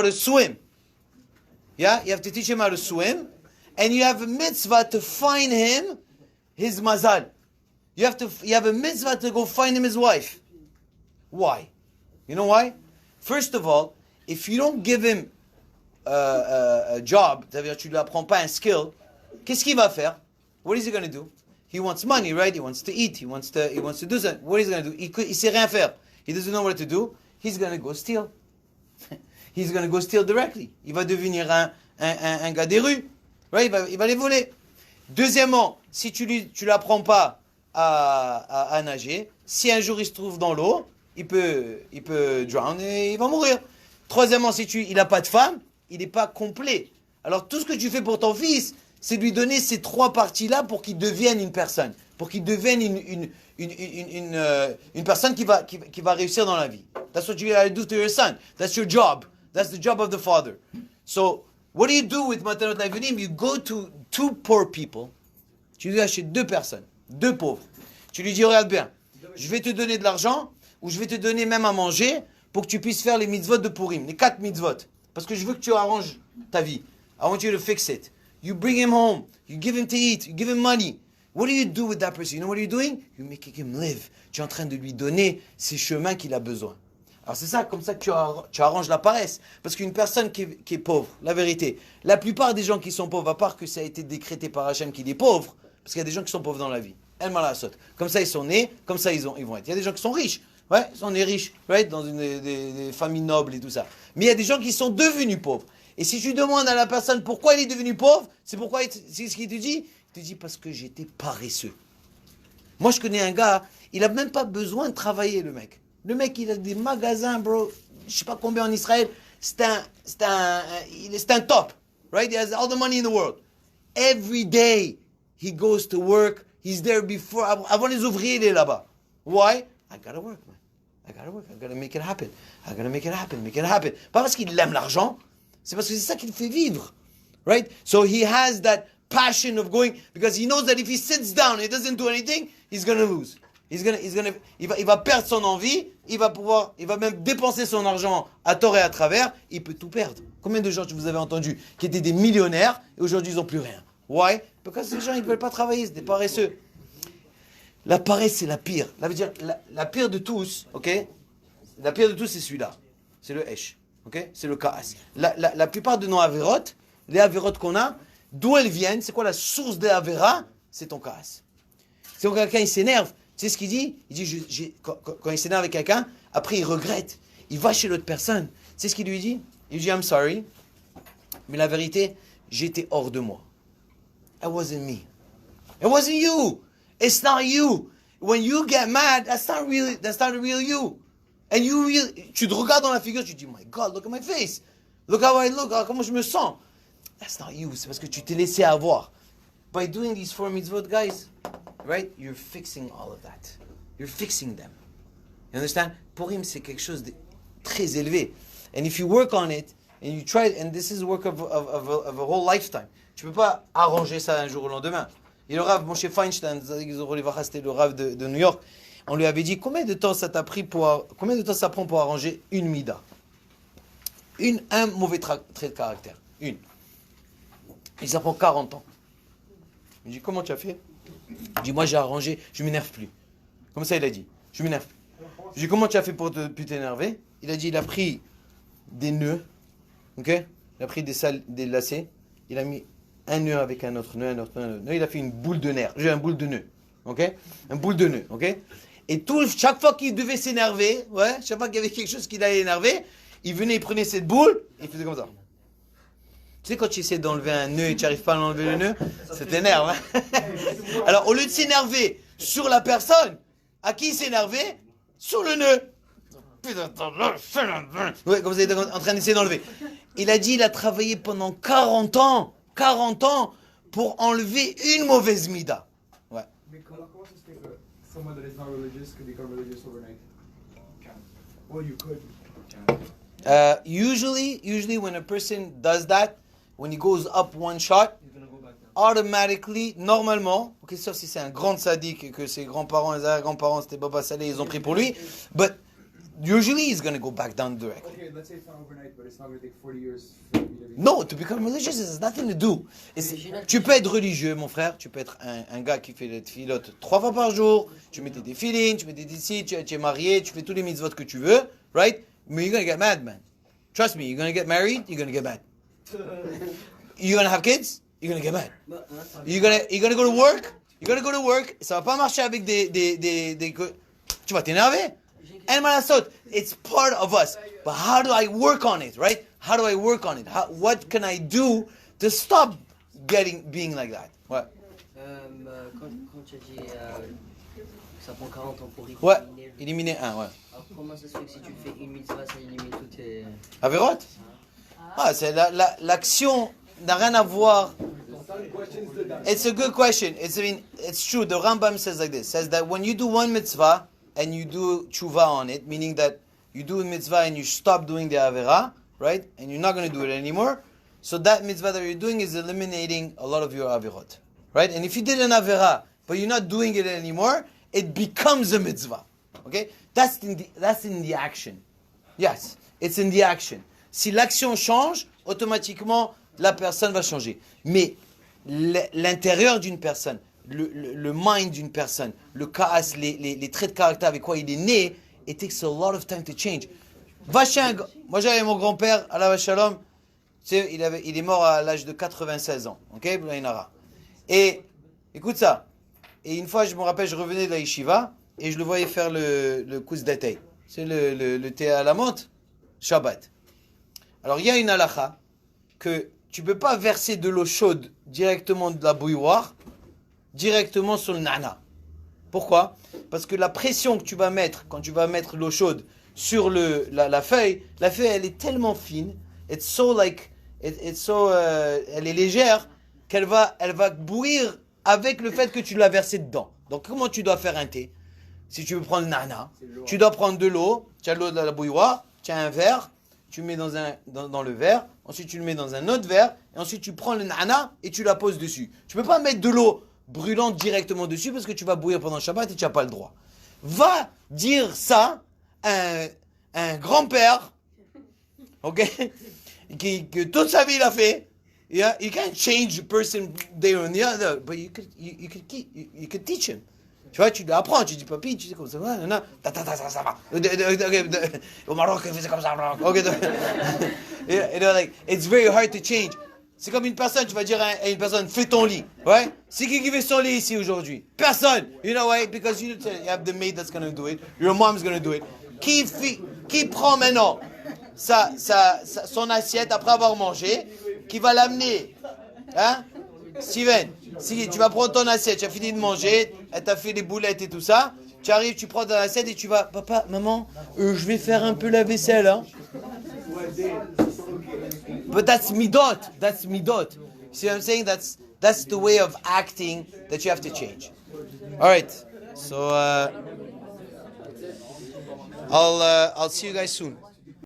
how to swim. Yeah, you have to teach him how to swim, and you have a mitzvah to find him his mazal. You have a mitzvah to go find him his wife. Why? You know why? First of all, if you don't give him a job, c'est-à-dire tu lui apprends pas un skill, qu'est-ce qu'il va faire? What is he going to do? He wants money, right? He wants to eat. He wants to do something. What is he going to do? Il sait rien faire. He doesn't know what to do. He's going to go steal. He's going to go steal directly. Il va devenir un gars des rues. Right? Il va les voler. Deuxièmement, si tu l'apprends pas à nager, si un jour il se trouve dans l'eau, il peut drown et il va mourir. Troisièmement, si il n'a pas de femme, il n'est pas complet. Alors tout ce que tu fais pour ton fils, c'est de lui donner ces trois parties-là pour qu'il devienne une personne, pour qu'il devienne une personne qui va réussir dans la vie. That's what you gotta do to your son. That's your job. That's the job of the father. So, what do you do with Matanot Levinim? You go to two poor people. Tu vas chez deux personnes, deux pauvres. Tu lui dis, regarde bien, je vais te donner de l'argent, ou je vais te donner même à manger, pour que tu puisses faire les mitzvot de Purim, les 4 mitzvot. Parce que je veux que tu arranges ta vie. I want you to fix it. You bring him home. You give him to eat. You give him money. What do you do with that person? You know what you're doing? You're making him live. Tu es en train de lui donner ces chemins qu'il a besoin. Alors c'est ça, comme ça que tu arranges la paresse. Parce qu'une personne qui est pauvre, la vérité, la plupart des gens qui sont pauvres, à part que ça a été décrété par Hachem qu'il est pauvre, parce qu'il y a des gens qui sont pauvres dans la vie. El malasot. Comme ça ils sont nés, comme ça ils vont être. Il y a des gens qui sont riches. Ouais, on est riches, right? Dans des familles nobles et tout ça. Mais il y a des gens qui sont devenus pauvres. Et si tu demandes à la personne pourquoi il est devenu pauvre, c'est ce qu'il te dit. Il te dit parce que j'étais paresseux. Moi, je connais un gars, il n'a même pas besoin de travailler, le mec. Le mec, il a des magasins, bro. Je sais pas combien en Israël. C'est un top, right? He has all the money in the world. Every day, he goes to work. He's there before. Avant les ouvriers, il est là-bas. Why? I gotta work, man. I gotta make it happen. I gotta make it happen. Pas parce qu'il aime l'argent. C'est parce que c'est ça qui le fait vivre. Right? So he has that passion of going, because he knows that if he sits down and he doesn't do anything, he's gonna lose. Il va perdre son envie, il va même dépenser son argent à tort et à travers, il peut tout perdre. Combien de gens vous avez entendu qui étaient des millionnaires et aujourd'hui ils n'ont plus rien? Why? Parce que ces gens ils ne veulent pas travailler, c'est des paresseux. La paresse c'est la pire. Ça veut dire la pire de tous, ok? La pire de tous c'est celui-là. C'est le Esh. Okay? C'est le Kaas. La plupart de nos Averot, les Averot qu'on a, d'où elles viennent, c'est quoi la source des Avera? C'est ton Kaas. C'est quand quelqu'un il s'énerve, tu sais ce qu'il dit? Il dit, quand il s'énerve avec quelqu'un, après il regrette. Il va chez l'autre personne. Tu sais ce qu'il lui dit? Il lui dit, I'm sorry, mais la vérité, j'étais hors de moi. It wasn't me. It wasn't you. It's not you. When you get mad, that's not the real you. And tu te regardes dans la figure, tu te dis, my God, look at my face. Look how I look, comment je me sens. That's not you, c'est parce que tu t'es laissé avoir. By doing these 4 mitzvot, guys, right, you're fixing all of that. You're fixing them. You understand? Purim, c'est quelque chose de très élevé. And if you work on it, and you try, and this is the work of a whole lifetime. Tu peux pas arranger ça un jour au lendemain. Et le Rav Moshe Feinstein, c'était le Rav de New York, on lui avait dit combien de temps ça prend pour arranger une mida, un mauvais trait de caractère, une. Et ça prend 40 ans. Il dit comment tu as fait? Il dit moi j'ai arrangé, je m'énerve plus. Comme ça il a dit, je m'énerve plus. Je dis comment tu as fait pour plus t'énerver? Il a dit il a pris des nœuds, ok? Il a pris des lacets, il a mis un nœud avec un autre nœud, il a fait une boule de nerf. J'ai un boule de nœud, ok? Un boule de nœud, ok? Et chaque fois qu'il devait s'énerver, chaque fois qu'il y avait quelque chose qui l'allait énerver, il venait, il prenait cette boule, et il faisait comme ça. Tu sais, quand tu essaies d'enlever un nœud et tu n'arrives pas à enlever le nœud, ça t'énerve. Hein. Alors, au lieu de s'énerver sur la personne, à qui il s'énervait? Sur le nœud. Ouais, comme vous êtes en train d'essayer d'enlever. Il a dit, il a travaillé pendant 40 ans pour enlever une mauvaise mida. Ouais. Mais comment ça se fait que someone that is not religious could become religious overnight? Well, you could. Usually when a person does that, when he goes up one shot, automatically, normalement, okay, sauf si c'est un grand sadique et que ses grands-parents, les arrière-grands-parents, c'était Baba Saleh, ils ont pris pour lui, but usually he's going to go back down directly. Okay, let's say it's not overnight, but it's not going to take 40 years for me to be... No, to become religious has nothing to do. Tu peux être religieux, mon frère. Tu peux être un gars qui fait les tfilotes 3 fois par jour. Tu mets tes défilines, tu mets tes décides, tu es marié, tu fais tous les mitzvot que tu veux, right? Mais you're going to get mad, man. Trust me, you're going to get married, you're going to get mad. You're going to have kids, you're going to get mad. You're going to go to work, you're going to go to work. Ça va pas marcher avec des tu vas t'énerver. And it's part of us. But how do I work on it, right? How do I work on it? What can I do to stop being like that? Ouais. Quand tu as dit ça prend 40 ans pour Ouais, éliminer. éliminer un, ouais. Alors comment ça se fait que si tu fais une mitzvah, ça élimine toutes tes... Averot? Ah, c'est l'action n'a rien à voir. It's a good question. It's true. The Rambam says like this. Says that when you do one mitzvah and you do tshuva on it, meaning that you do a mitzvah and you stop doing the avera, right? And you're not going to do it anymore. So that mitzvah that you're doing is eliminating a lot of your averot, right? And if you did an avera, but you're not doing it anymore, it becomes a mitzvah. Okay? That's in the action. Yes, it's in the action. Si l'action change, automatiquement, la personne va changer. Mais l'intérieur d'une personne, le mind d'une personne, le kaas, les traits de caractère avec quoi il est né, it takes a lot of time to change. Va chez un... Moi, j'avais mon grand-père, Allah Shalom, il est mort à l'âge de 96 ans. Ok? Et, écoute ça. Et une fois, je me rappelle, je revenais de la yeshiva et je le voyais faire le kous d'atay. C'est le thé à la menthe, Shabbat. Alors, il y a une halakha que tu ne peux pas verser de l'eau chaude directement de la bouilloire, directement sur le nana. Pourquoi? Parce que la pression que tu vas mettre quand tu vas mettre l'eau chaude sur la feuille, elle est tellement fine, elle est légère qu'elle va bouillir avec le fait que tu l'as versé dedans. Donc comment tu dois faire un thé? Si tu veux prendre le nana, tu dois prendre de l'eau, tu as l'eau de la bouilloire, tu as un verre, tu mets dans le verre, ensuite tu le mets dans un autre verre, et ensuite tu prends le nana et tu la poses dessus. Tu ne peux pas mettre de l'eau brûlante directement dessus parce que tu vas bouillir pendant le Shabbat et tu n'as pas le droit. Va dire ça à un grand-père, ok, que toute sa vie il a fait. Yeah, you can't change a person day or the other, but you could teach him. Tu vois, tu lui apprends, tu dis papy, tu sais comme ça va, ça va. Au Maroc, il faisait comme ça. Okay. Like, it's very hard to change. C'est comme une personne, tu vas dire à une personne, fais ton lit. Ouais? C'est qui fait son lit ici aujourd'hui? Personne. You know why? Because you have the maid that's going to do it. Your mom's going to do it. Qui prend maintenant son assiette après avoir mangé, qui va l'amener? Hein? Steven, si tu vas prendre ton assiette, tu as fini de manger, elle t'a fait les boulettes et tout ça, tu arrives, tu prends ton assiette et tu vas, papa, maman, je vais faire un peu la vaisselle, hein. But that's midot. See what I'm saying? That's the way of acting that you have to change. All right. So I'll see you guys soon.